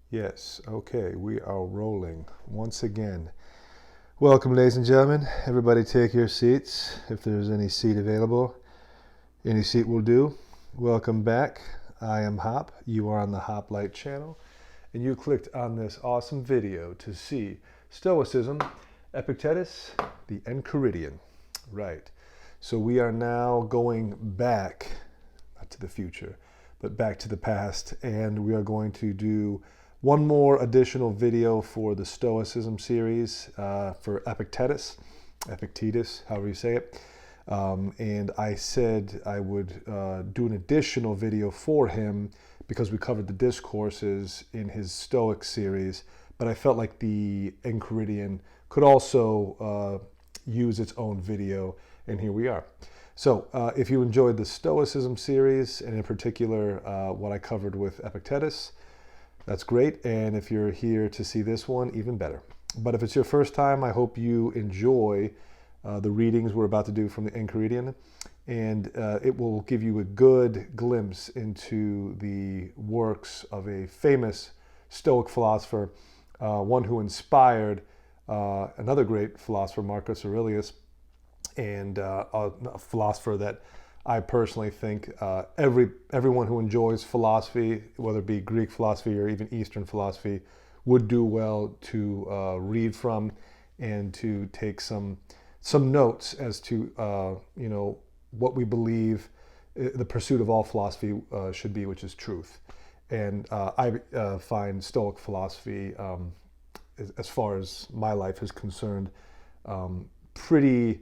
Yes, okay, we are rolling once again. Welcome, ladies and gentlemen. Everybody take your seats if there's any seat available. Any seat will do. Welcome back. I am Hop. You are on the Hoplite channel, and you clicked on this awesome video to see Stoicism, Epictetus, the Enchiridion. Right. So we are now going back, not to the future, but back to the past, and we are going to do one more additional video for the Stoicism series for Epictetus, however you say it. And I said I would do an additional video for him because we covered the Discourses in his Stoic series, but I felt like the Enchiridion could also use its own video, and here we are. So if you enjoyed the Stoicism series, and in particular what I covered with Epictetus, that's great. And if you're here to see this one, even better. But if it's your first time, I hope you enjoy the readings we're about to do from the Enchiridion, and it will give you a good glimpse into the works of a famous Stoic philosopher, one who inspired another great philosopher, Marcus Aurelius, and a philosopher that I personally think everyone who enjoys philosophy, whether it be Greek philosophy or even Eastern philosophy, would do well to read from and to take some notes as to what we believe the pursuit of all philosophy should be, which is truth. And I find Stoic philosophy, as far as my life is concerned, pretty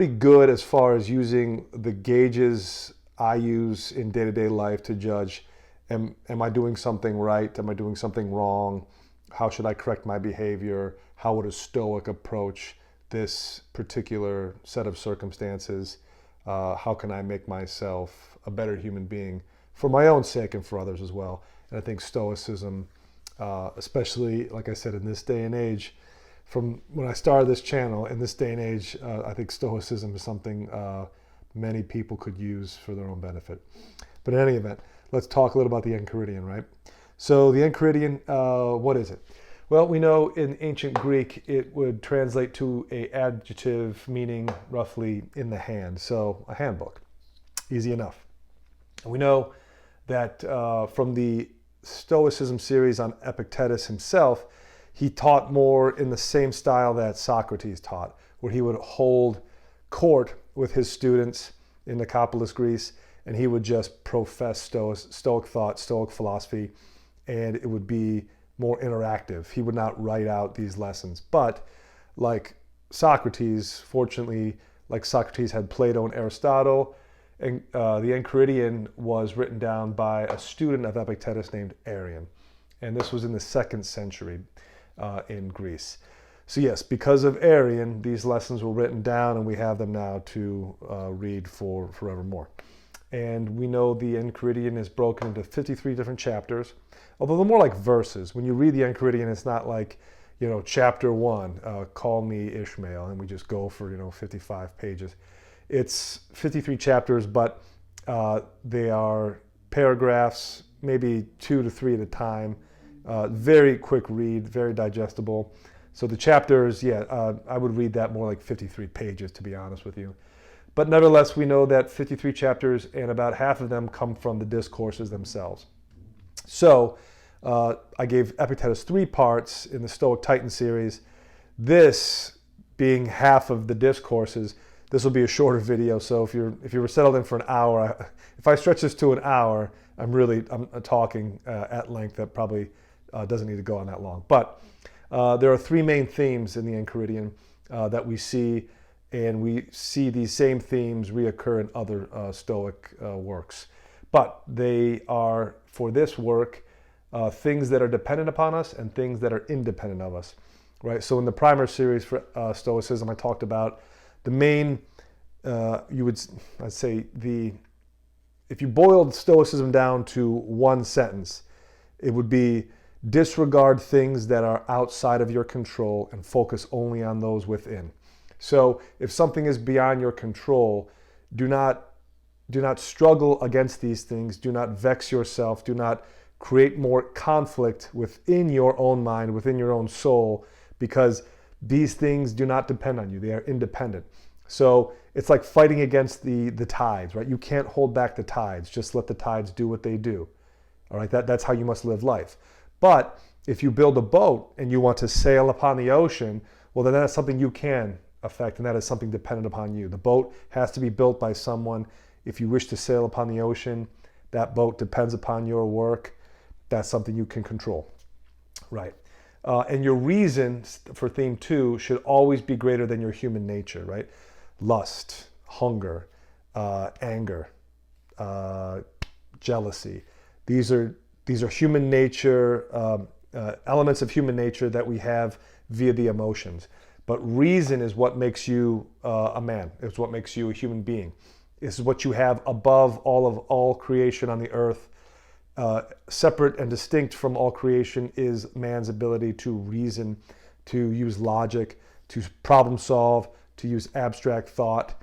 good as far as using the gauges I use in day-to-day life to judge, am I doing something right? Am I doing something wrong? How should I correct my behavior? How would a Stoic approach this particular set of circumstances? How can I make myself a better human being for my own sake and for others as well? And I think Stoicism, especially, like I said, in this day and age, from when I started this channel, in this day and age, I think Stoicism is something many people could use for their own benefit. But in any event, let's talk a little about the Enchiridion, right? So the Enchiridion, what is it? Well, we know in ancient Greek it would translate to an adjective meaning roughly in the hand, so a handbook. Easy enough. And we know that from the Stoicism series on Epictetus himself, he taught more in the same style that Socrates taught, where he would hold court with his students in Nicopolis, Greece, and he would just profess Stoic thought, Stoic philosophy, and it would be more interactive. He would not write out these lessons. But like Socrates, fortunately, like Socrates had Plato and Aristotle, and the Enchiridion was written down by a student of Epictetus named Arrian. And this was in the 2nd century in Greece. So yes, because of Arrian, these lessons were written down, and we have them now to read for forevermore. And we know the Enchiridion is broken into 53 different chapters, although they're more like verses. When you read the Enchiridion, it's not like, chapter 1, call me Ishmael, and we just go for, 55 pages. It's 53 chapters, but they are paragraphs, maybe 2 to 3 at a time. Very quick read, very digestible. So the chapters, I would read that more like 53 pages, to be honest with you. But nevertheless, we know that 53 chapters and about half of them come from the Discourses themselves. So I gave Epictetus 3 parts in the Stoic Titan series. This being half of the Discourses, this will be a shorter video. So if you were settled in for an hour, if I stretch this to an hour, I'm talking at length that probably doesn't need to go on that long. But there are 3 main themes in the Enchiridion that we see, and we see these same themes reoccur in other Stoic works. But they are, for this work, things that are dependent upon us and things that are independent of us, right? So in the primer series for Stoicism, I talked about the main, I'd say if you boiled Stoicism down to one sentence, it would be disregard things that are outside of your control and focus only on those within. So if something is beyond your control, do not struggle against these things. Do not vex yourself. Do not create more conflict within your own mind, within your own soul, because these things do not depend on you. They are independent. So it's like fighting against the tides, right? You can't hold back the tides. Just let the tides do what they do. All right, that's how you must live life. But if you build a boat and you want to sail upon the ocean, well, then that's something you can affect, and that is something dependent upon you. The boat has to be built by someone. If you wish to sail upon the ocean, that boat depends upon your work. That's something you can control, right? And your reason for theme 2 should always be greater than your human nature, right? Lust, hunger, anger, jealousy. These are human nature, elements of human nature that we have via the emotions. But reason is what makes you a man. It's what makes you a human being. This is what you have above all creation on the earth. Separate and distinct from all creation is man's ability to reason, to use logic, to problem solve, to use abstract thought,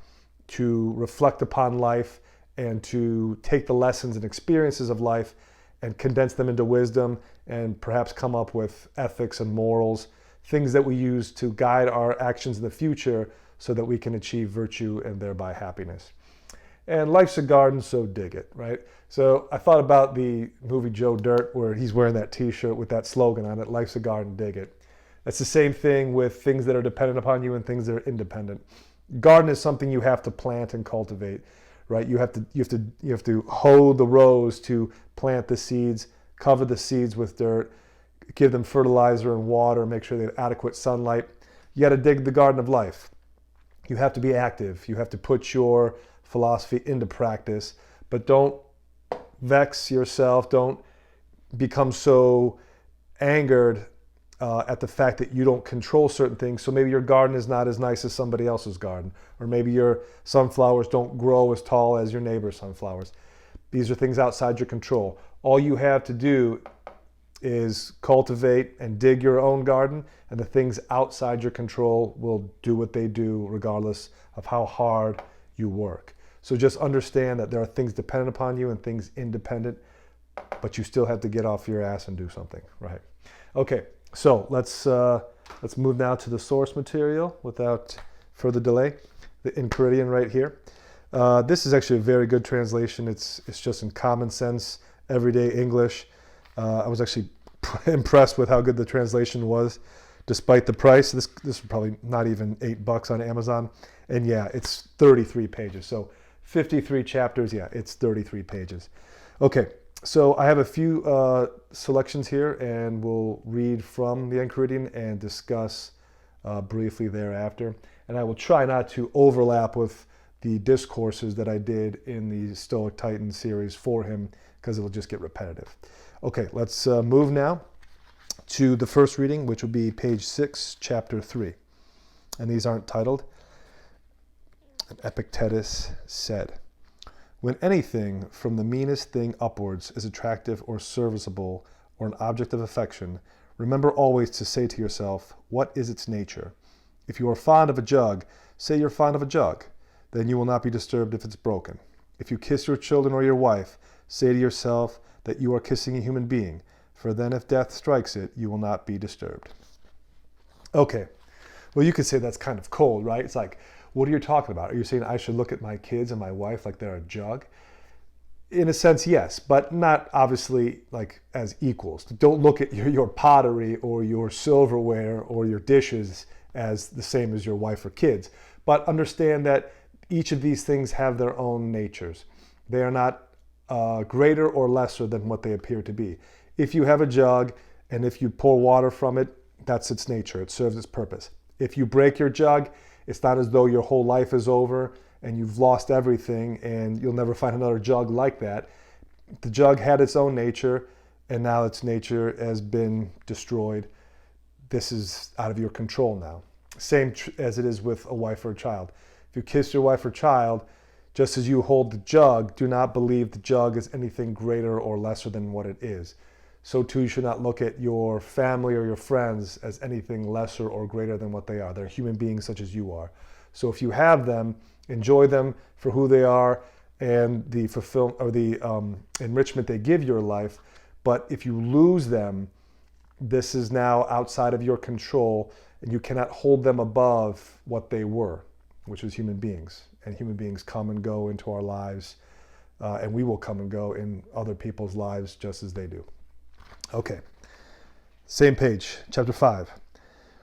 to reflect upon life, and to take the lessons and experiences of life and condense them into wisdom and perhaps come up with ethics and morals, things that we use to guide our actions in the future so that we can achieve virtue and thereby happiness. And life's a garden, so dig it, right? So I thought about the movie Joe Dirt, where he's wearing that t-shirt with that slogan on it, life's a garden, dig it. That's the same thing with things that are dependent upon you and things that are independent. Garden is something you have to plant and cultivate, right? You have to hoe the rows to plant the seeds, cover the seeds with dirt, give them fertilizer and water, make sure they have adequate sunlight. You got to dig the garden of life. You have to be active. You have to put your philosophy into practice, but don't vex yourself. Don't become so angered at the fact that you don't control certain things. So maybe your garden is not as nice as somebody else's garden, or maybe your sunflowers don't grow as tall as your neighbor's sunflowers. These are things outside your control. All you have to do is cultivate and dig your own garden, and the things outside your control will do what they do regardless of how hard you work. So just understand that there are things dependent upon you and things independent, but you still have to get off your ass and do something, right? Okay, so let's move now to the source material without further delay. The Enchiridion right here. This is actually a very good translation. It's just in common sense, everyday English. I was actually impressed with how good the translation was, despite the price. This is probably not even $8 on Amazon. And yeah, it's 33 pages. So 53 chapters, yeah, it's 33 pages. Okay, so I have a few selections here, and we'll read from the Enchiridion and discuss briefly thereafter. And I will try not to overlap with the discourses that I did in the Stoic Titan series for him, because it will just get repetitive. Okay, let's move now to the first reading, which will be page 6, chapter 3. And these aren't titled. Epictetus said, "When anything from the meanest thing upwards is attractive or serviceable or an object of affection, remember always to say to yourself, what is its nature? If you are fond of a jug, say you're fond of a jug. Then you will not be disturbed if it's broken. If you kiss your children or your wife, say to yourself that you are kissing a human being, for then if death strikes it, you will not be disturbed." Okay, well, you could say that's kind of cold, right? It's like, what are you talking about? Are you saying I should look at my kids and my wife like they're a jug? In a sense, yes, but not obviously like as equals. Don't look at your pottery or your silverware or your dishes as the same as your wife or kids. But understand that each of these things have their own natures. They are not greater or lesser than what they appear to be. If you have a jug and if you pour water from it, that's its nature. It serves its purpose. If you break your jug, it's not as though your whole life is over and you've lost everything and you'll never find another jug like that. The jug had its own nature, and now its nature has been destroyed. This is out of your control now. Same as it is with a wife or a child. If you kiss your wife or child, just as you hold the jug, do not believe the jug is anything greater or lesser than what it is. So too, you should not look at your family or your friends as anything lesser or greater than what they are. They're human beings such as you are. So if you have them, enjoy them for who they are and the enrichment they give your life, But if you lose them, this is now outside of your control, and you cannot hold them above what they were, which was human beings. And human beings come and go into our lives, and we will come and go in other people's lives just as they do. Okay, same page, chapter 5.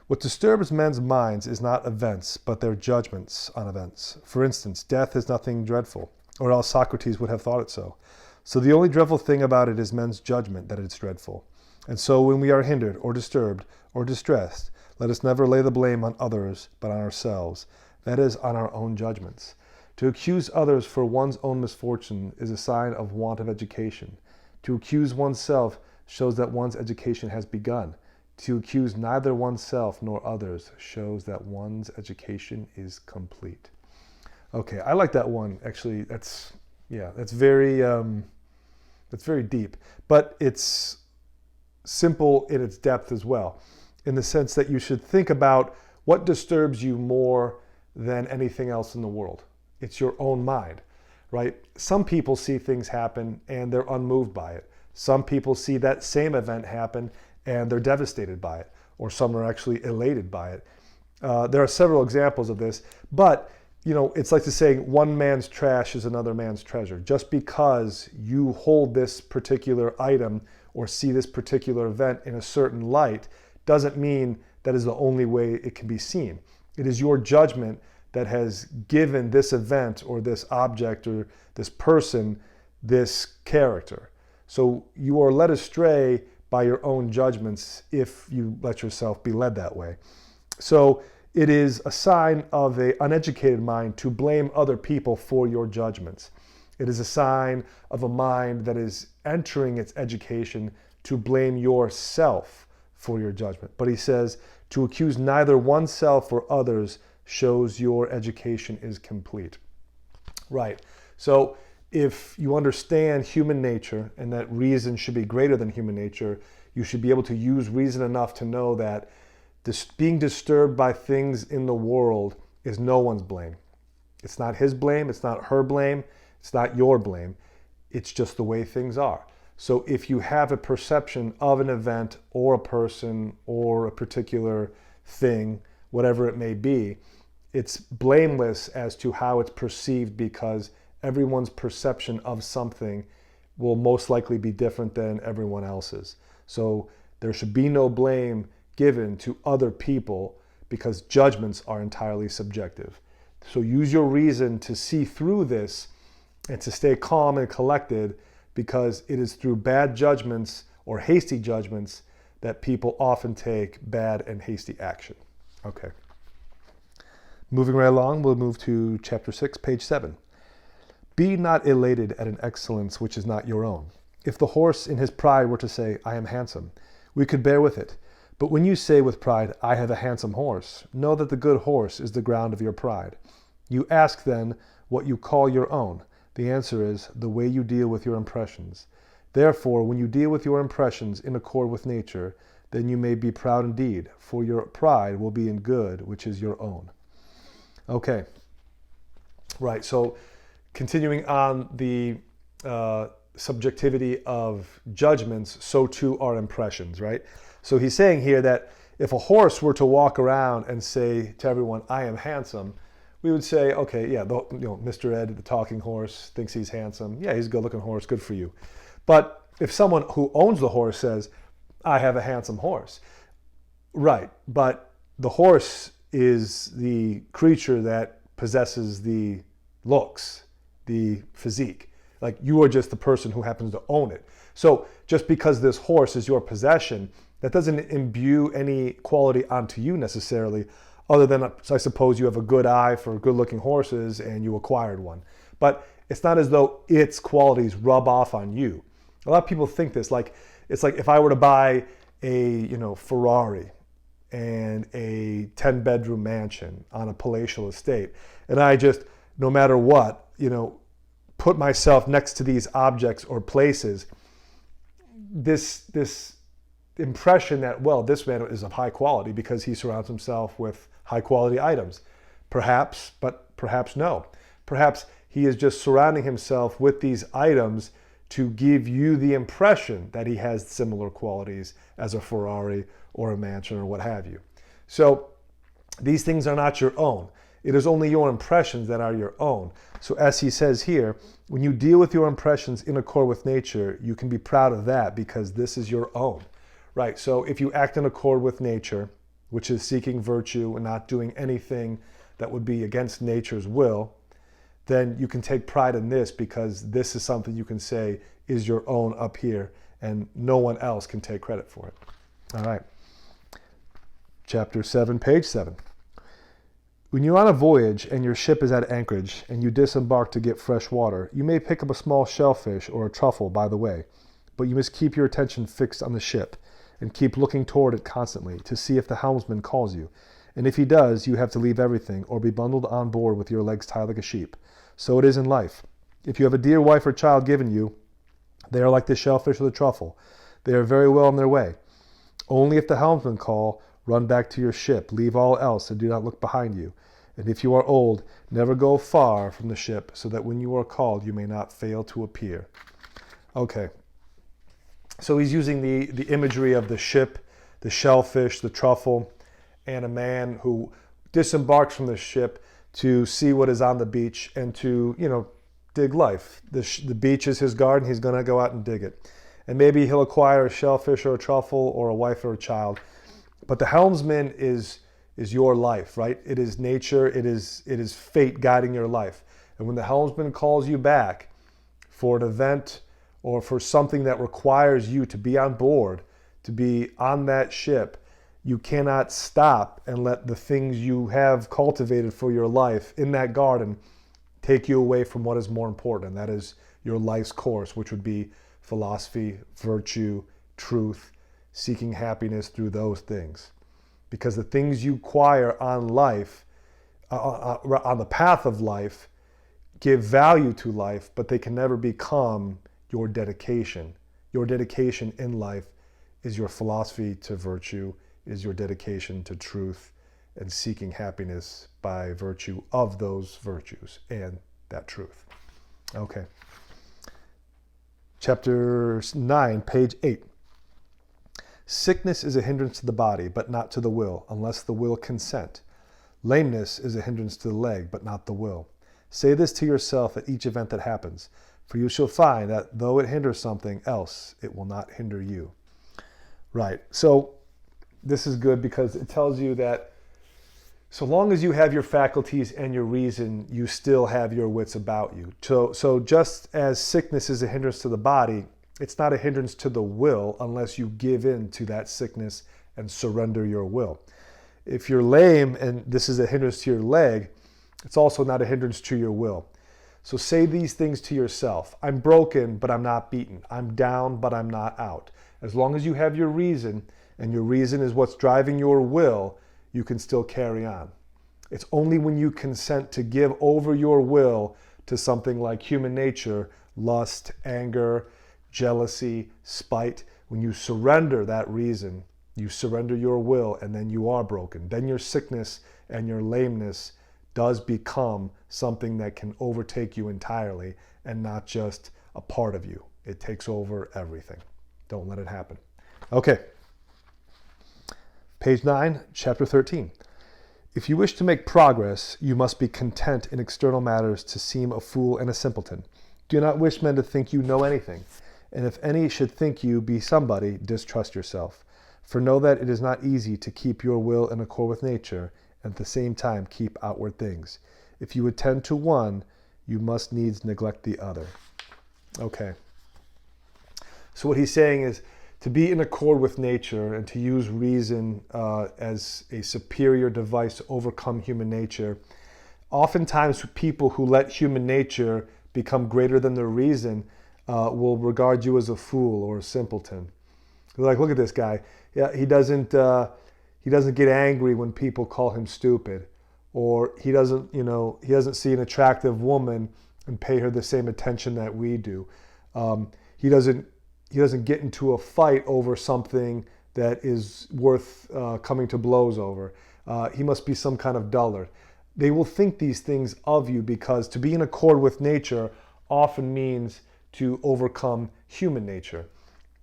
What disturbs men's minds is not events, but their judgments on events. For instance, death is nothing dreadful, or else Socrates would have thought it so. So the only dreadful thing about it is men's judgment that it's dreadful. And so when we are hindered, or disturbed, or distressed, let us never lay the blame on others, but on ourselves, that is, on our own judgments. To accuse others for one's own misfortune is a sign of want of education. To accuse oneself shows that one's education has begun. To accuse neither oneself nor others shows that one's education is complete. Okay, I like that one. Actually, that's very deep, but it's simple in its depth as well, in the sense that you should think about what disturbs you more than anything else in the world. It's your own mind, right? Some people see things happen and they're unmoved by it. Some people see that same event happen and they're devastated by it, or some are actually elated by it. There are several examples of this, but it's like the saying, one man's trash is another man's treasure. Just because you hold this particular item or see this particular event in a certain light doesn't mean that is the only way it can be seen. It is your judgment that has given this event or this object or this person this character. So you are led astray by your own judgments if you let yourself be led that way. So it is a sign of an uneducated mind to blame other people for your judgments. It is a sign of a mind that is entering its education to blame yourself for your judgment. But he says, to accuse neither oneself or others shows your education is complete. Right. So if you understand human nature and that reason should be greater than human nature, you should be able to use reason enough to know that being disturbed by things in the world is no one's blame. It's not his blame, it's not her blame, it's not your blame. It's just the way things are. So if you have a perception of an event or a person or a particular thing, whatever it may be, it's blameless as to how it's perceived, because everyone's perception of something will most likely be different than everyone else's. So there should be no blame given to other people, because judgments are entirely subjective. So use your reason to see through this and to stay calm and collected, because it is through bad judgments or hasty judgments that people often take bad and hasty action. Okay. Moving right along, we'll move to chapter 6, page 7. Be not elated at an excellence which is not your own. If the horse in his pride were to say, I am handsome, we could bear with it. But when you say with pride, I have a handsome horse, know that the good horse is the ground of your pride. You ask then what you call your own. The answer is the way you deal with your impressions. Therefore, when you deal with your impressions in accord with nature, then you may be proud indeed, for your pride will be in good, which is your own. Okay, right, so continuing on the subjectivity of judgments, so too are impressions, right? So he's saying here that if a horse were to walk around and say to everyone, I am handsome, we would say, okay, yeah, Mr. Ed, the talking horse, thinks he's handsome. Yeah, he's a good-looking horse, good for you. But if someone who owns the horse says, I have a handsome horse, right, but the horse is the creature that possesses the looks, the physique. Like, you are just the person who happens to own it. So just because this horse is your possession, that doesn't imbue any quality onto you necessarily, other than, I suppose, you have a good eye for good-looking horses and you acquired one. But it's not as though its qualities rub off on you. A lot of people think this, like, it's like if I were to buy a, Ferrari and a 10-bedroom mansion on a palatial estate, and I just, no matter what, put myself next to these objects or places, this impression that, well, this man is of high quality because he surrounds himself with high quality items. Perhaps, but perhaps no. Perhaps he is just surrounding himself with these items to give you the impression that he has similar qualities as a Ferrari or a mansion or what have you. So these things are not your own. It is only your impressions that are your own. So as he says here, when you deal with your impressions in accord with nature, you can be proud of that because this is your own, right? So if you act in accord with nature, which is seeking virtue and not doing anything that would be against nature's will, then you can take pride in this because this is something you can say is your own up here and no one else can take credit for it. All right. Chapter 7, page 7. When you're on a voyage and your ship is at anchorage and you disembark to get fresh water, you may pick up a small shellfish or a truffle by the way, but you must keep your attention fixed on the ship and keep looking toward it constantly to see if the helmsman calls you. And if he does, you have to leave everything or be bundled on board with your legs tied like a sheep. So it is in life. If you have a dear wife or child given you, they are like the shellfish or the truffle. They are very well on their way. Only if the helmsman call, run back to your ship, leave all else, and do not look behind you. And if you are old, never go far from the ship, so that when you are called, you may not fail to appear. Okay. So he's using the imagery of the ship, the shellfish, the truffle, and a man who disembarks from the ship to see what is on the beach and to, dig life. The beach is his garden. He's going to go out and dig it. And maybe he'll acquire a shellfish or a truffle or a wife or a child. But the helmsman is your life, right? It is nature. It is fate guiding your life. And when the helmsman calls you back for an event or for something that requires you to be on board, to be on that ship, you cannot stop and let the things you have cultivated for your life in that garden take you away from what is more important, and that is your life's course, which would be philosophy, virtue, truth, seeking happiness through those things. Because the things you acquire on life, on the path of life, give value to life, but they can never become your dedication. Your dedication in life is your philosophy to virtue, is your dedication to truth and seeking happiness by virtue of those virtues and that truth. Okay. Chapter 9, page 8. Sickness is a hindrance to the body, but not to the will, unless the will consent. Lameness is a hindrance to the leg, but not the will. Say this to yourself at each event that happens, for you shall find that though it hinders something else, it will not hinder you. Right. So this is good because it tells you that so long as you have your faculties and your reason, you still have your wits about you. So just as sickness is a hindrance to the body, it's not a hindrance to the will unless you give in to that sickness and surrender your will. If you're lame and this is a hindrance to your leg, it's also not a hindrance to your will. So say these things to yourself. I'm broken, but I'm not beaten. I'm down, but I'm not out. As long as you have your reason, and your reason is what's driving your will, you can still carry on. It's only when you consent to give over your will to something like human nature, lust, anger, jealousy, spite, when you surrender that reason, you surrender your will, and then you are broken. Then your sickness and your lameness does become something that can overtake you entirely and not just a part of you. It takes over everything. Don't let it happen. Okay. Page 9, chapter 13. If you wish to make progress, you must be content in external matters to seem a fool and a simpleton. Do not wish men to think you know anything. And if any should think you be somebody, distrust yourself. For know that it is not easy to keep your will in accord with nature, and at the same time keep outward things. If you attend to one, you must needs neglect the other. Okay. So what he's saying is to be in accord with nature and to use reason as a superior device to overcome human nature. Oftentimes people who let human nature become greater than their reason will regard you as a fool or a simpleton. They're like, look at this guy. Yeah, he doesn't get angry when people call him stupid, or he doesn't see an attractive woman and pay her the same attention that we do. He doesn't get into a fight over something that is worth coming to blows over. He must be some kind of dullard. They will think these things of you because to be in accord with nature often means to overcome human nature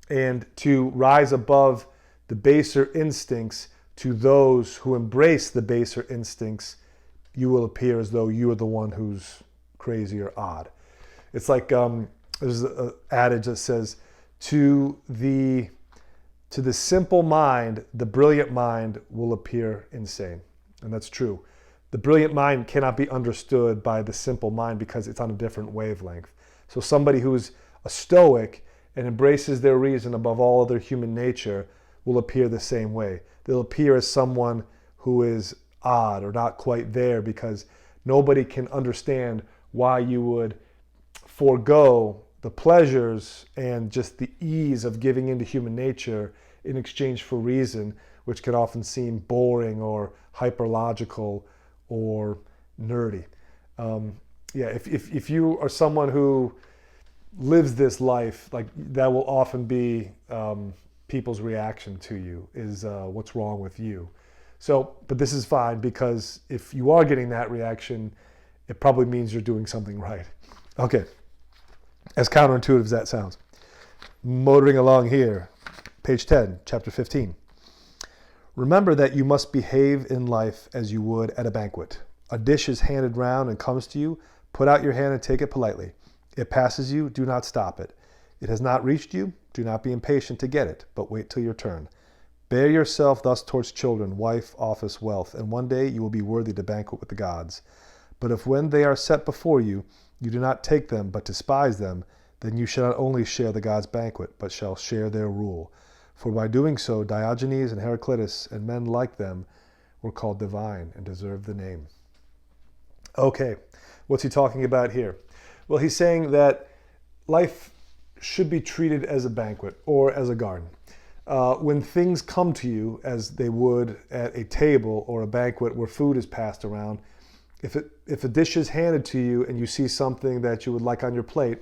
and to rise above the baser instincts to those who embrace the baser instincts. You will appear as though you are the one who's crazy or odd. It's like there's an adage that says, to the simple mind, the brilliant mind will appear insane. And that's true. The brilliant mind cannot be understood by the simple mind because it's on a different wavelength. So somebody who's a Stoic and embraces their reason above all other human nature will appear the same way. They'll appear as someone who is odd or not quite there, because nobody can understand why you would forego the pleasures and just the ease of giving into human nature in exchange for reason, which can often seem boring or hyperlogical or nerdy. If you are someone who lives this life, like, that will often be people's reaction to you is what's wrong with you. So, but this is fine, because if you are getting that reaction, it probably means you're doing something right. Okay, as counterintuitive as that sounds. Motoring along here, page 10, chapter 15. Remember that you must behave in life as you would at a banquet. A dish is handed round and comes to you. Put out your hand and take it politely. It passes you, do not stop it. It has not reached you, do not be impatient to get it, but wait till your turn. Bear yourself thus towards children, wife, office, wealth, and one day you will be worthy to banquet with the gods. But if when they are set before you, you do not take them, but despise them, then you shall not only share the gods' banquet, but shall share their rule. For by doing so, Diogenes and Heraclitus and men like them were called divine and deserved the name. Okay, what's he talking about here? Well, he's saying that life should be treated as a banquet or as a garden. When things come to you as they would at a table or a banquet where food is passed around, if a dish is handed to you and you see something that you would like on your plate,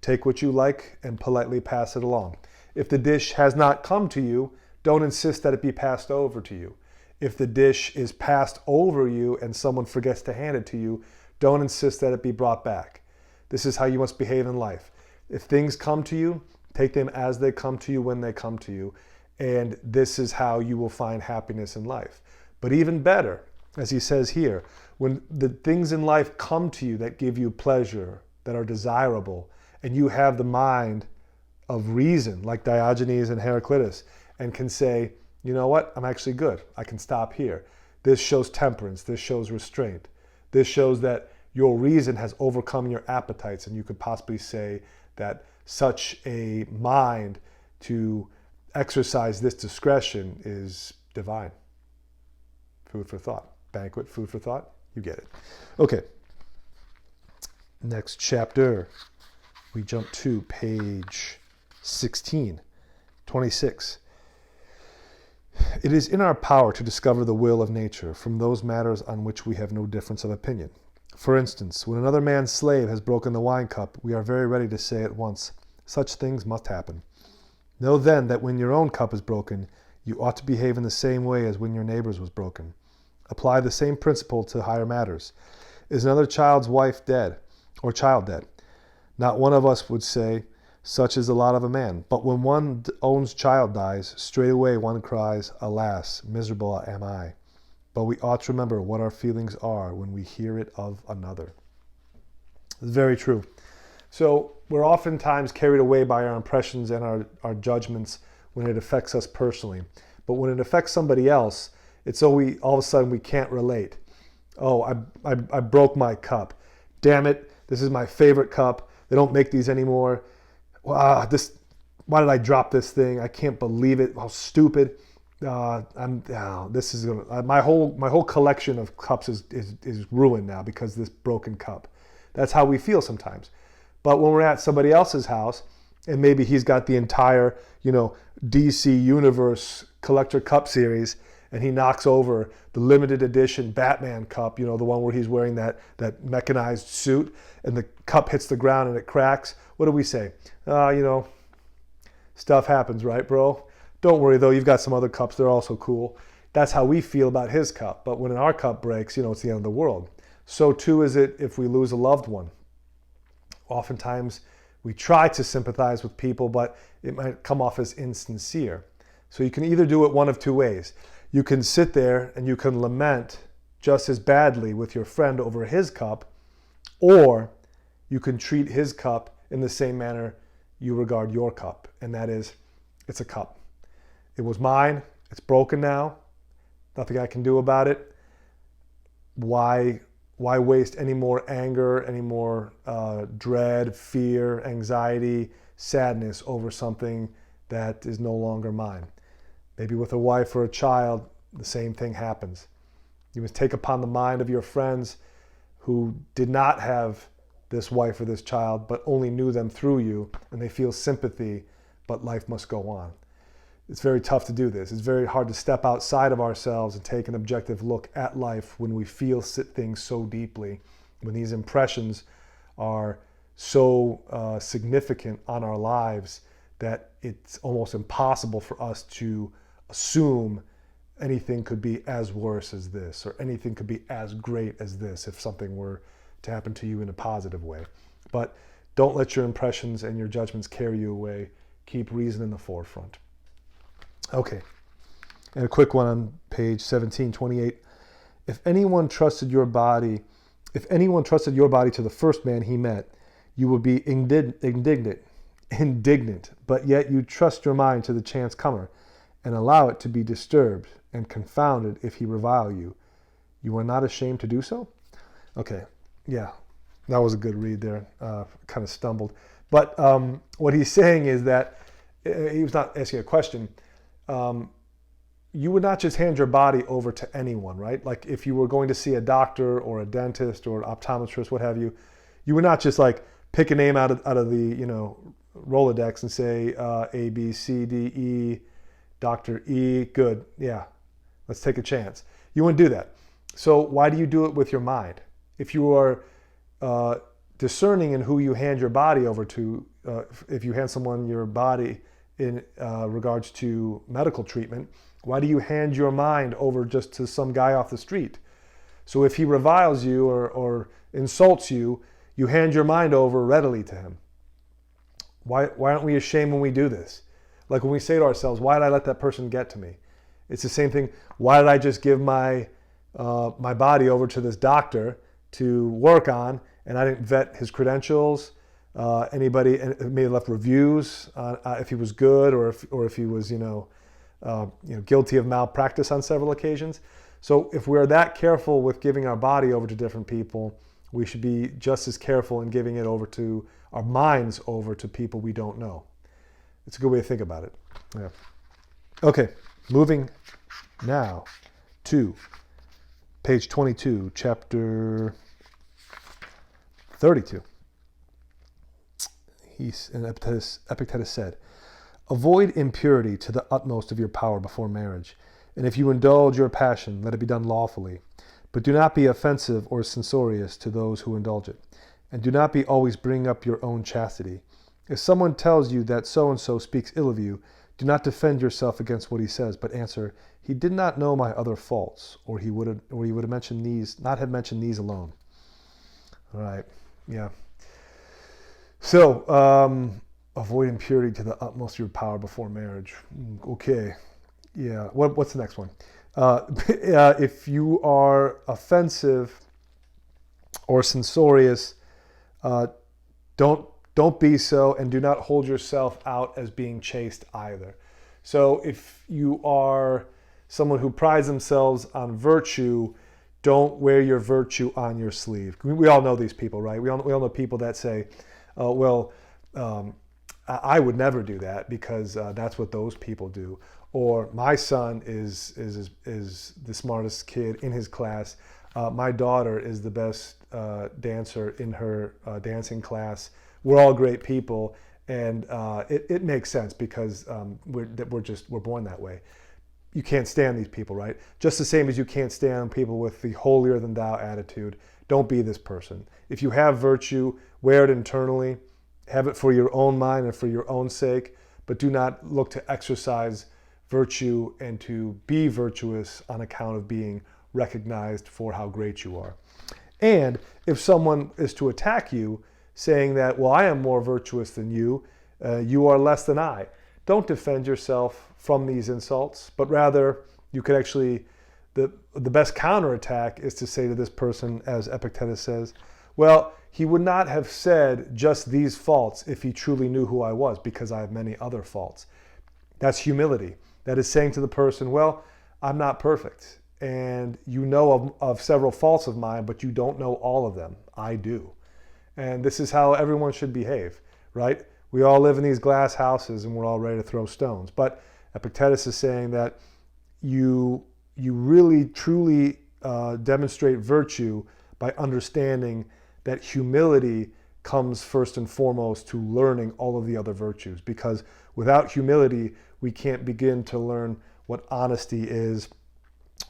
take what you like and politely pass it along. If the dish has not come to you, don't insist that it be passed over to you. If the dish is passed over you and someone forgets to hand it to you, don't insist that it be brought back. This is how you must behave in life. If things come to you, take them as they come to you when they come to you. And this is how you will find happiness in life. But even better, as he says here, when the things in life come to you that give you pleasure, that are desirable, and you have the mind of reason, like Diogenes and Heraclitus, and can say, you know what, I'm actually good. I can stop here. This shows temperance. This shows restraint. This shows that your reason has overcome your appetites, and you could possibly say that such a mind to exercise this discretion is divine. Food for thought. Banquet, food for thought. You get it. Okay. Next chapter. We jump to page 16, 26. It is in our power to discover the will of nature from those matters on which we have no difference of opinion. For instance, when another man's slave has broken the wine cup, we are very ready to say at once, such things must happen. Know then that when your own cup is broken, you ought to behave in the same way as when your neighbor's was broken. Apply the same principle to higher matters. Is another child's wife dead, or child dead? Not one of us would say, such is the lot of a man. But when one's own child dies, straightway one cries, alas, miserable am I. But we ought to remember what our feelings are when we hear it of another. It's very true. So we're oftentimes carried away by our impressions and our judgments when it affects us personally. But when it affects somebody else, it's so all of a sudden we can't relate. Oh, I broke my cup. Damn it, this is my favorite cup. They don't make these anymore. Wow, why did I drop this thing? I can't believe it. How stupid. This is my whole collection of cups is ruined now because of this broken cup. That's how we feel sometimes. But when we're at somebody else's house, and maybe he's got the entire, DC Universe collector cup series, and he knocks over the limited edition Batman cup, the one where he's wearing that mechanized suit, and the cup hits the ground and it cracks. What do we say? Stuff happens, right, bro? Don't worry, though. You've got some other cups. They're also cool. That's how we feel about his cup. But when our cup breaks, it's the end of the world. So too is it if we lose a loved one. Oftentimes We try to sympathize with people, but it might come off as insincere. So you can either do it one of two ways. You can sit there and you can lament just as badly with your friend over his cup, or you can treat his cup in the same manner you regard your cup, and that is, it's a cup. It was mine, it's broken now, nothing I can do about it. Why waste any more anger, any more dread, fear, anxiety, sadness over something that is no longer mine? Maybe with a wife or a child, the same thing happens. You must take upon the mind of your friends who did not have this wife or this child, but only knew them through you, and they feel sympathy, but life must go on. It's very tough to do this. It's very hard to step outside of ourselves and take an objective look at life when we feel things so deeply, when these impressions are so significant on our lives that it's almost impossible for us to assume anything could be as worse as this, or anything could be as great as this if something were to happen to you in a positive way. But don't let your impressions and your judgments carry you away. Keep reason in the forefront. Okay, and a quick one on page 1728. If anyone trusted your body to the first man he met, you would be indignant, but yet you trust your mind to the chance comer, and allow it to be disturbed and confounded if he revile you. You are not ashamed to do so? Okay, yeah, that was a good read there. Kind of stumbled. But what he's saying is that, he was not asking a question, you would not just hand your body over to anyone, right? Like if you were going to see a doctor or a dentist or an optometrist, what have you, you would not just like pick a name out of the, Rolodex and say A, B, C, D, E, Dr. E, good, yeah, let's take a chance. You wouldn't do that. So why do you do it with your mind? If you are discerning in who you hand your body over to, if you hand someone your body in regards to medical treatment, why do you hand your mind over just to some guy off the street? So if he reviles you or insults you, you hand your mind over readily to him. Why aren't we ashamed when we do this? Like when we say to ourselves, why did I let that person get to me? It's the same thing. Why did I just give my body over to this doctor to work on, and I didn't vet his credentials? Anybody may have left reviews if he was good or if he was guilty of malpractice on several occasions. So if we're that careful with giving our body over to different people, we should be just as careful in giving it over to our minds over to people we don't know. It's a good way to think about it. Yeah. Okay, moving now to page 22, chapter 32. Epictetus said, "Avoid impurity to the utmost of your power before marriage, and if you indulge your passion, let it be done lawfully. But do not be offensive or censorious to those who indulge it, and do not be always bringing up your own chastity. If someone tells you that so-and-so speaks ill of you, do not defend yourself against what he says, but answer, he did not know my other faults, or he would have mentioned these, not have mentioned these alone." All right, yeah. So, avoid impurity to the utmost of your power before marriage. Okay, yeah. What's the next one? If you are offensive or censorious, don't be so, and do not hold yourself out as being chaste either. So if you are someone who prides themselves on virtue, don't wear your virtue on your sleeve. We all know these people, right? We all know people that say, I would never do that because that's what those people do. Or my son is the smartest kid in his class. My daughter is the best dancer in her dancing class. We're all great people, and it makes sense because we're born that way. You can't stand these people, right? Just the same as you can't stand people with the holier than thou attitude. Don't be this person. If you have virtue, wear it internally. Have it for your own mind and for your own sake, but do not look to exercise virtue and to be virtuous on account of being recognized for how great you are. And if someone is to attack you, saying that, well, I am more virtuous than you, you are less than I. Don't defend yourself from these insults, but rather you could actually, the best counterattack is to say to this person, as Epictetus says, well, he would not have said just these faults if he truly knew who I was, because I have many other faults. That's humility. That is saying to the person, well, I'm not perfect, and you know of several faults of mine, but you don't know all of them. I do. And this is how everyone should behave, right? We all live in these glass houses and we're all ready to throw stones. But Epictetus is saying that you really truly demonstrate virtue by understanding that humility comes first and foremost to learning all of the other virtues. Because without humility, we can't begin to learn what honesty is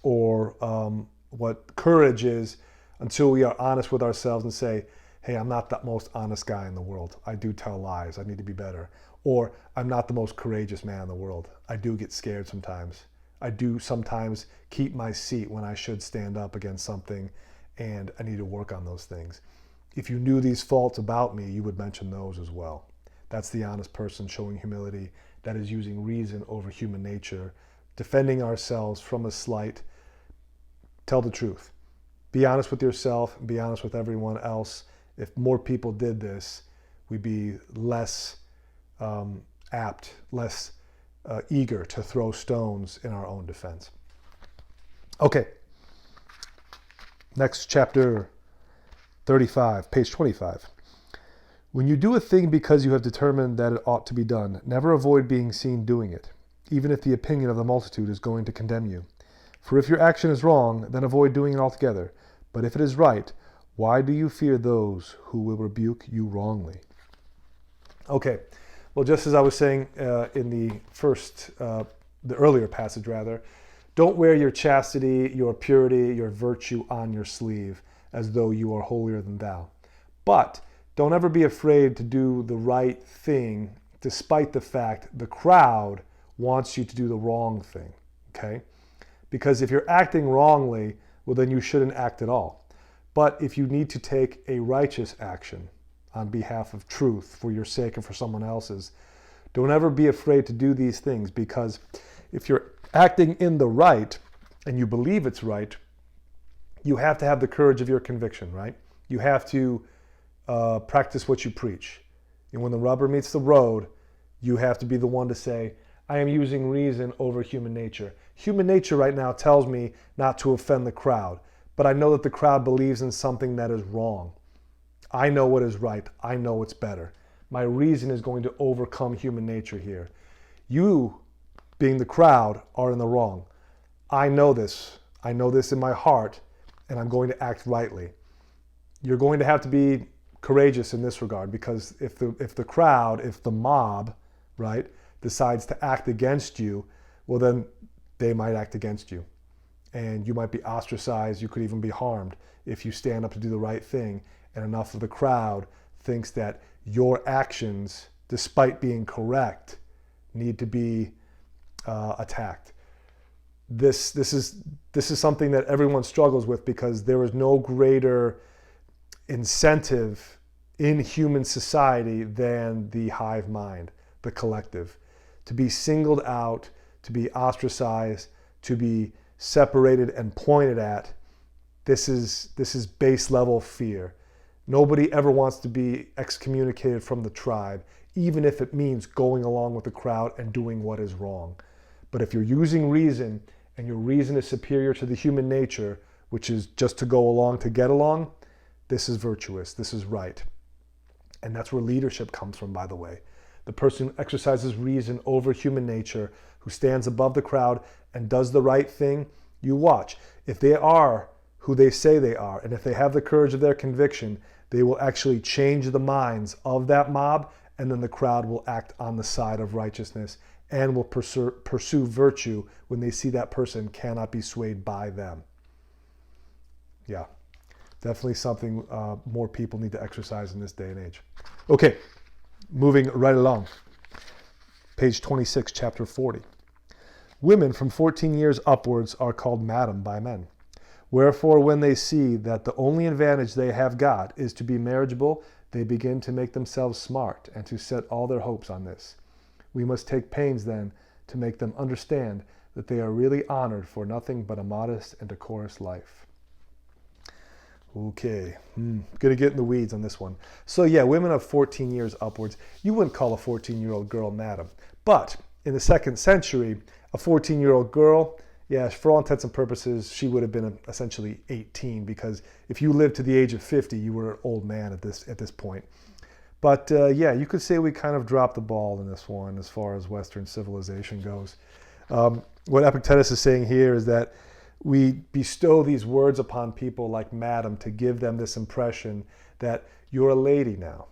or what courage is until we are honest with ourselves and say, hey, I'm not the most honest guy in the world. I do tell lies. I need to be better. Or I'm not the most courageous man in the world. I do get scared sometimes. I do sometimes keep my seat when I should stand up against something, and I need to work on those things. If you knew these faults about me, you would mention those as well. That's the honest person showing humility. That is using reason over human nature, defending ourselves from a slight. Tell the truth. Be honest with yourself and be honest with everyone else. If more people did this, we'd be less apt, less eager to throw stones in our own defense. Okay. Next, chapter 35, page 25. When you do a thing because you have determined that it ought to be done, never avoid being seen doing it, even if the opinion of the multitude is going to condemn you. For if your action is wrong, then avoid doing it altogether. But if it is right, why do you fear those who will rebuke you wrongly? Okay, well, just as I was saying in the earlier passage rather, don't wear your chastity, your purity, your virtue on your sleeve as though you are holier than thou. But don't ever be afraid to do the right thing despite the fact the crowd wants you to do the wrong thing, okay? Because if you're acting wrongly, well, then you shouldn't act at all. But if you need to take a righteous action on behalf of truth for your sake and for someone else's, don't ever be afraid to do these things, because if you're acting in the right and you believe it's right, you have to have the courage of your conviction, right? You have to practice what you preach. And when the rubber meets the road, you have to be the one to say, I am using reason over human nature. Human nature right now tells me not to offend the crowd, but I know that the crowd believes in something that is wrong. I know what is right. I know what's better. My reason is going to overcome human nature here. You, being the crowd, are in the wrong. I know this. I know this in my heart, and I'm going to act rightly. You're going to have to be courageous in this regard, because if the crowd, if the mob, right, decides to act against you, well, then they might act against you. And you might be ostracized. You could even be harmed if you stand up to do the right thing, and enough of the crowd thinks that your actions, despite being correct, need to be attacked. This is something that everyone struggles with, because there is no greater incentive in human society than the hive mind, the collective. To be singled out, to be ostracized, to be separated and pointed at, this is base level fear. Nobody ever wants to be excommunicated from the tribe, even if it means going along with the crowd and doing what is wrong. But if you're using reason, and your reason is superior to the human nature, which is just to go along to get along, this is virtuous, this is right. And that's where leadership comes from, by the way. The person who exercises reason over human nature, who stands above the crowd and does the right thing, you watch. If they are who they say they are, and if they have the courage of their conviction, they will actually change the minds of that mob, and then the crowd will act on the side of righteousness and will pursue virtue when they see that person cannot be swayed by them. Yeah, definitely something more people need to exercise in this day and age. Okay, moving right along. Page 26, chapter 40. Women from 14 years upwards are called madam by men. Wherefore, when they see that the only advantage they have got is to be marriageable, they begin to make themselves smart and to set all their hopes on this. We must take pains then to make them understand that they are really honored for nothing but a modest and decorous life. Okay, gonna get in the weeds on this one. So yeah, women of 14 years upwards, you wouldn't call a 14-year-old girl madam. But in the 2nd century, a 14-year-old girl, yeah, for all intents and purposes, she would have been essentially 18, because if you lived to the age of 50, you were an old man at this point. But yeah, you could say we kind of dropped the ball in this one as far as Western civilization goes. What Epictetus is saying here is that we bestow these words upon people like madam to give them this impression that you're a lady now.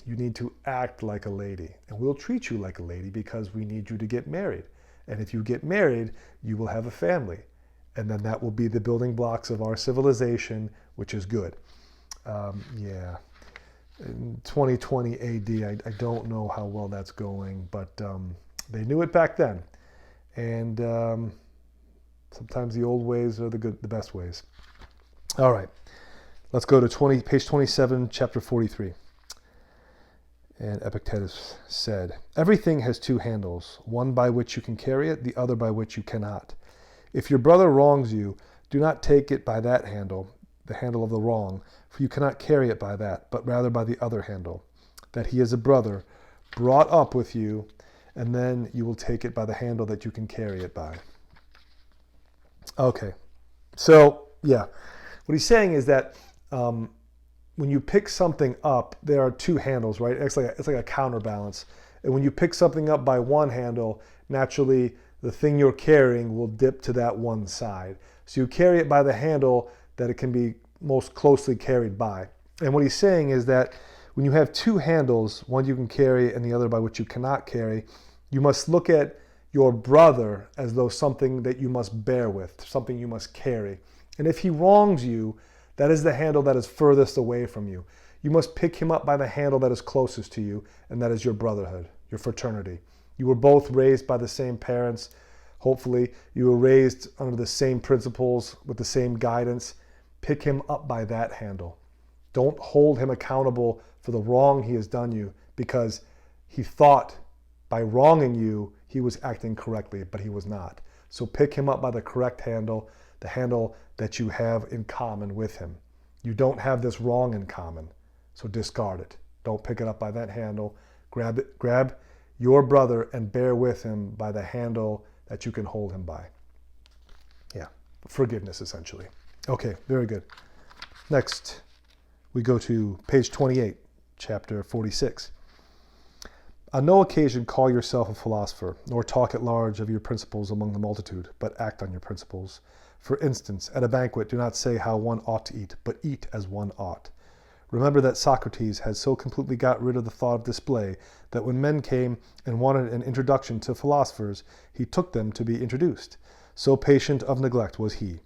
You need to act like a lady, and we'll treat you like a lady because we need you to get married. And if you get married, you will have a family. And then that will be the building blocks of our civilization, which is good. Yeah. In 2020 AD, I don't know how well that's going, but they knew it back then. And sometimes the old ways are the best ways. All right, let's go to page 27, chapter 43. And Epictetus said, "Everything has 2 handles, one by which you can carry it, the other by which you cannot. If your brother wrongs you, do not take it by that handle, the handle of the wrong, for you cannot carry it by that, but rather by the other handle, that he is a brother, brought up with you, and then you will take it by the handle that you can carry it by." Okay, so yeah, what he's saying is that when you pick something up, there are 2 handles, right? It's like a counterbalance. And when you pick something up by one handle, naturally the thing you're carrying will dip to that one side. So you carry it by the handle that it can be most closely carried by. And what he's saying is that when you have 2 handles, one you can carry and the other by which you cannot carry, you must look at your brother as though something that you must bear with, something you must carry. And if he wrongs you, that is the handle that is furthest away from you. You must pick him up by the handle that is closest to you, and that is your brotherhood, your fraternity. You were both raised by the same parents. Hopefully, you were raised under the same principles, with the same guidance. Pick him up by that handle. Don't hold him accountable for the wrong he has done you, because he thought by wronging you, he was acting correctly, but he was not. So pick him up by the correct handle, the handle that you have in common with him. You don't have this wrong in common, so discard it. Don't pick it up by that handle. Grab your brother and bear with him by the handle that you can hold him by. Yeah, forgiveness essentially. Okay, very good. Next, we go to page 28, chapter 46. On no occasion call yourself a philosopher, nor talk at large of your principles among the multitude, but act on your principles. For instance, at a banquet, do not say how one ought to eat, but eat as one ought. Remember that Socrates had so completely got rid of the thought of display that when men came and wanted an introduction to philosophers, he took them to be introduced. So patient of neglect was he.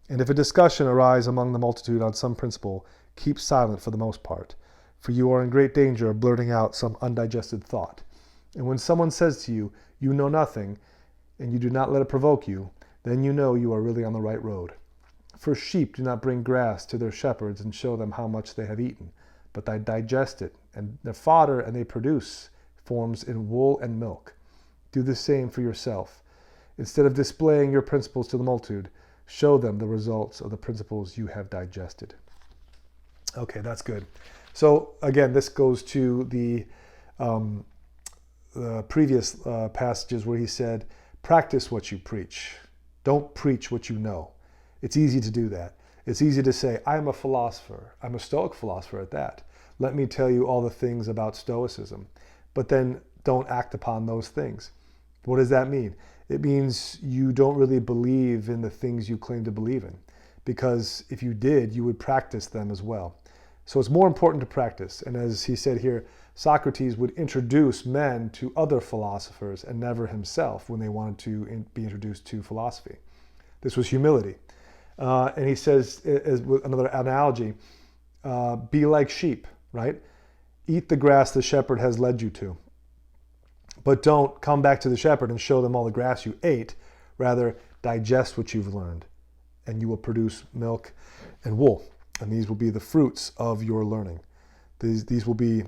And if a discussion arise among the multitude on some principle, keep silent for the most part, for you are in great danger of blurting out some undigested thought. And when someone says to you, "You know nothing," and you do not let it provoke you, then you know you are really on the right road. For sheep do not bring grass to their shepherds and show them how much they have eaten, but they digest it, and the fodder and they produce forms in wool and milk. Do the same for yourself. Instead of displaying your principles to the multitude, show them the results of the principles you have digested. Okay, that's good. So again, this goes to the previous passages where he said, practice what you preach. Don't preach what you know. It's easy to do that. It's easy to say, I'm a philosopher. I'm a Stoic philosopher at that. Let me tell you all the things about Stoicism. But then don't act upon those things. What does that mean? It means you don't really believe in the things you claim to believe in. Because if you did, you would practice them as well. So it's more important to practice. And as he said here, Socrates would introduce men to other philosophers and never himself when they wanted to be introduced to philosophy. This was humility. And he says, as with another analogy, be like sheep, right? Eat the grass the shepherd has led you to. But don't come back to the shepherd and show them all the grass you ate. Rather, digest what you've learned, and you will produce milk and wool. And these will be the fruits of your learning. These will be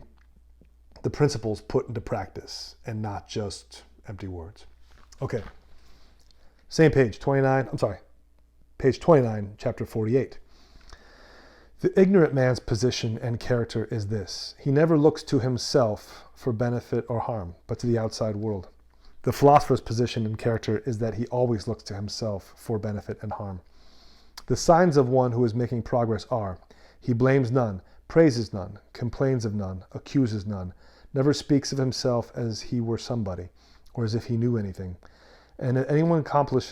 the principles put into practice and not just empty words. Okay. Same page, 29, page 29, chapter 48. The ignorant man's position and character is this: he never looks to himself for benefit or harm, but to the outside world. The philosopher's position and character is that he always looks to himself for benefit and harm. The signs of one who is making progress are: he blames none, praises none, complains of none, accuses none, never speaks of himself as he were somebody, or as if he knew anything. And if anyone compliments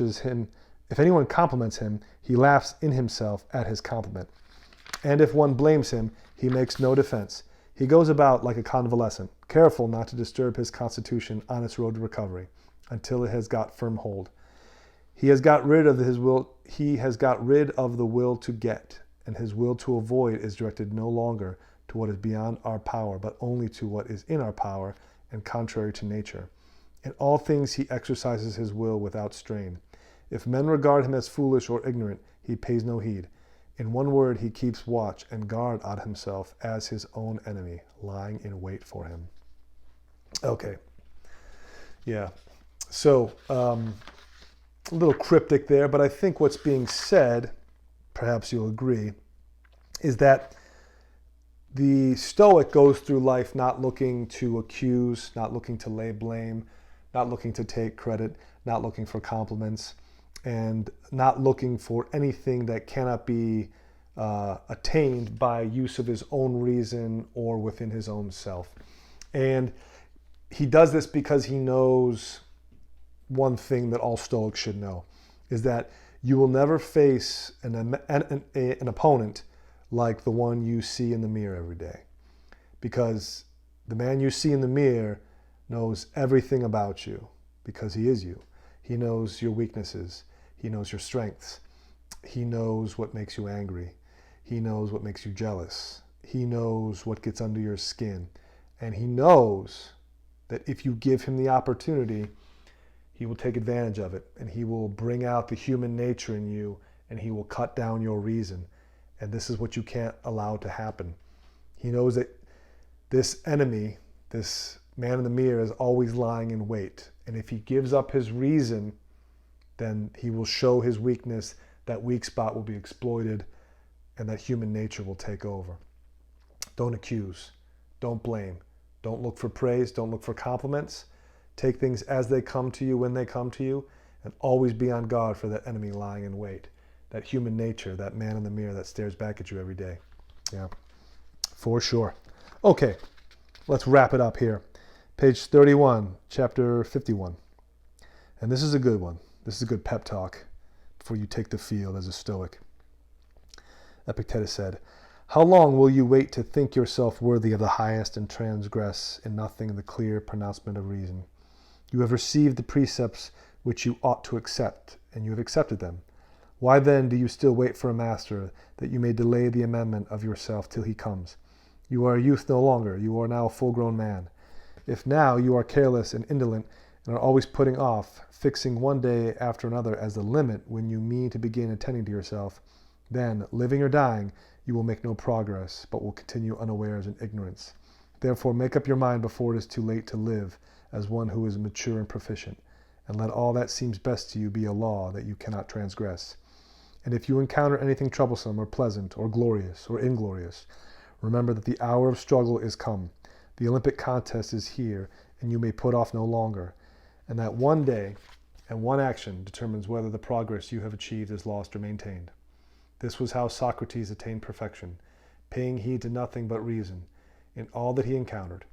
him, he laughs in himself at his compliment. And if one blames him, he makes no defense. He goes about like a convalescent, careful not to disturb his constitution on its road to recovery, until it has got firm hold. He has got rid of the will to get, and his will to avoid is directed no longer to what is beyond our power, but only to what is in our power and contrary to nature. In all things he exercises his will without strain. If men regard him as foolish or ignorant, he pays no heed. In one word, he keeps watch and guard on himself as his own enemy, lying in wait for him. Okay. Yeah. So, a little cryptic there, but I think what's being said, perhaps you'll agree, is that the Stoic goes through life not looking to accuse, not looking to lay blame, not looking to take credit, not looking for compliments, and not looking for anything that cannot be attained by use of his own reason or within his own self. And he does this because he knows one thing that all Stoics should know, is that you will never face an opponent like the one you see in the mirror every day. Because the man you see in the mirror knows everything about you, because he is you. He knows your weaknesses. He knows your strengths. He knows what makes you angry. He knows what makes you jealous. He knows what gets under your skin. And he knows that if you give him the opportunity, he will take advantage of it, and he will bring out the human nature in you, and he will cut down your reason. And this is what you can't allow to happen. He knows that this enemy, this man in the mirror, is always lying in wait. And if he gives up his reason, then he will show his weakness, that weak spot will be exploited, and that human nature will take over. Don't accuse. Don't blame. Don't look for praise. Don't look for compliments. Take things as they come to you, when they come to you, and always be on guard for that enemy lying in wait, that human nature, that man in the mirror that stares back at you every day. Yeah, for sure. Okay, let's wrap it up here. Page 31, chapter 51. And this is a good one. This is a good pep talk before you take the field as a Stoic. Epictetus said, "How long will you wait to think yourself worthy of the highest and transgress in nothing the clear pronouncement of reason? You have received the precepts which you ought to accept, and you have accepted them. Why then do you still wait for a master, that you may delay the amendment of yourself till he comes? You are a youth no longer, you are now a full-grown man. If now you are careless and indolent, and are always putting off, fixing one day after another as the limit when you mean to begin attending to yourself, then, living or dying, you will make no progress, but will continue unawares in ignorance. Therefore make up your mind before it is too late to live as one who is mature and proficient, and let all that seems best to you be a law that you cannot transgress. And if you encounter anything troublesome or pleasant or glorious or inglorious, remember that the hour of struggle is come. The Olympic contest is here, and you may put off no longer, and that one day and one action determines whether the progress you have achieved is lost or maintained. This was how Socrates attained perfection, paying heed to nothing but reason in all that he encountered.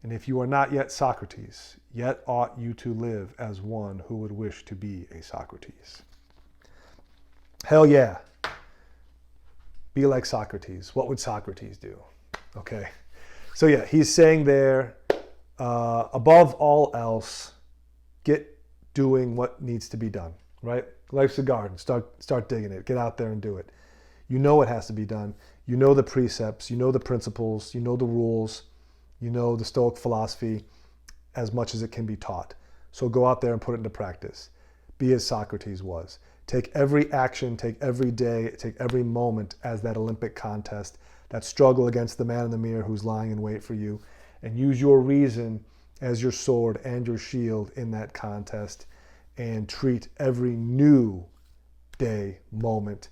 And if you are not yet Socrates, yet ought you to live as one who would wish to be a Socrates." Hell yeah. Be like Socrates. What would Socrates do? Okay. So yeah, he's saying there, above all else, get doing what needs to be done, right? Life's a garden. Start digging it. Get out there and do it. You know what has to be done. You know the precepts. You know the principles. You know the rules. You know the Stoic philosophy as much as it can be taught. So go out there and put it into practice. Be as Socrates was. Take every action, take every day, take every moment as that Olympic contest that struggle against the man in the mirror who's lying in wait for you, and use your reason as your sword and your shield in that contest, and treat every new day, moment,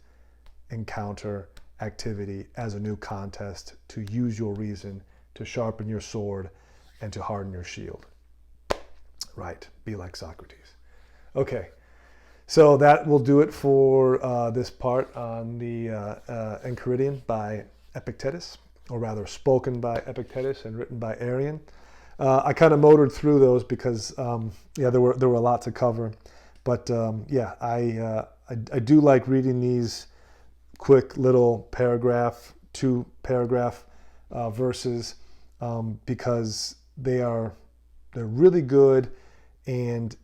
encounter, activity as a new contest to use your reason, to sharpen your sword, and to harden your shield. Right, be like Socrates. Okay, so that will do it for this part on the Enchiridion by Epictetus, or rather spoken by Epictetus and written by Arrian. I kind of motored through those because, yeah, there were a lot to cover. But yeah, I do like reading these quick little paragraph, 2-paragraph verses because they're really good, and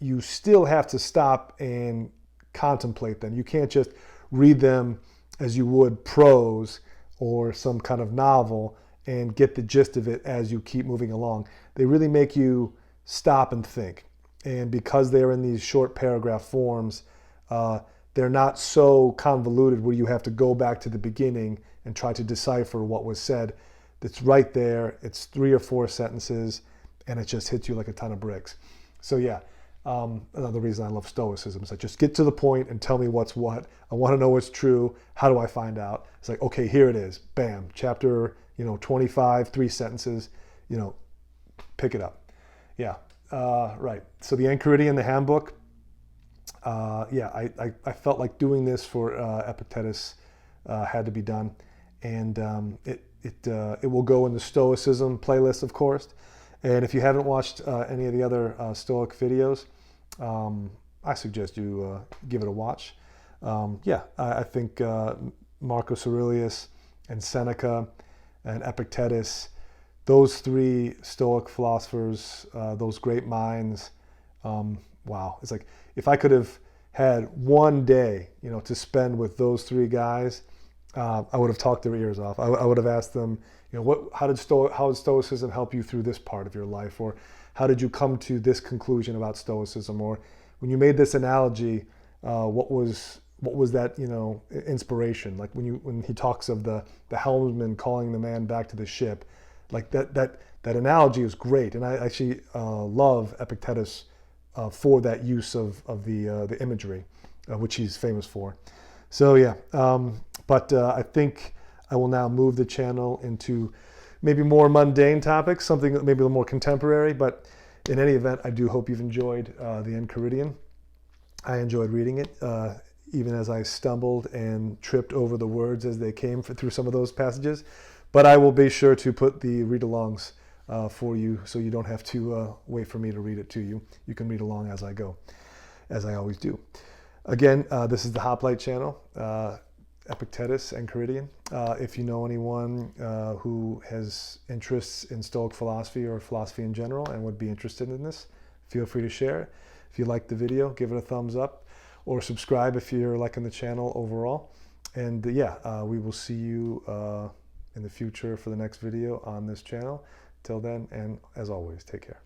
you still have to stop and contemplate them. You can't just read them as you would prose or some kind of novel and get the gist of it as you keep moving along. They really make you stop and think. And because they're in these short paragraph forms, they're not so convoluted where you have to go back to the beginning and try to decipher what was said. It's right there. It's 3 or 4 sentences, and it just hits you like a ton of bricks. So yeah, another reason I love Stoicism is like, just get to the point and tell me what's what. I want to know what's true. How do I find out? It's like, okay, here it is. Bam, chapter 25, 3 sentences. Pick it up. Yeah, right. So the Enchiridion, the handbook. Yeah, I felt like doing this for Epictetus had to be done, and it will go in the Stoicism playlist, of course. And if you haven't watched any of the other Stoic videos, I suggest you give it a watch. Yeah, I think Marcus Aurelius and Seneca and Epictetus, those 3 Stoic philosophers, those great minds, wow. It's like, if I could have had one day, to spend with those 3 guys, I would have talked their ears off. I would have asked them, how did Stoicism help you through this part of your life? Or how did you come to this conclusion about Stoicism? Or when you made this analogy, what was that, inspiration? Like when he talks of the helmsman calling the man back to the ship, like that analogy is great. And I actually love Epictetus for that use of the imagery, which he's famous for. So yeah, but I think I will now move the channel into maybe more mundane topics, something maybe a little more contemporary. But in any event, I do hope you've enjoyed the Enchiridion. I enjoyed reading it, even as I stumbled and tripped over the words as they came through some of those passages. But I will be sure to put the read-alongs for you, so you don't have to wait for me to read it to you. You can read along as I go, as I always do. Again, this is the Hoplite channel, Epictetus, Enchiridion. If you know anyone who has interests in Stoic philosophy or philosophy in general and would be interested in this, feel free to share. If you liked the video, give it a thumbs up, or subscribe if you're liking the channel overall. And yeah, we will see you in the future for the next video on this channel. Till then, and as always, take care.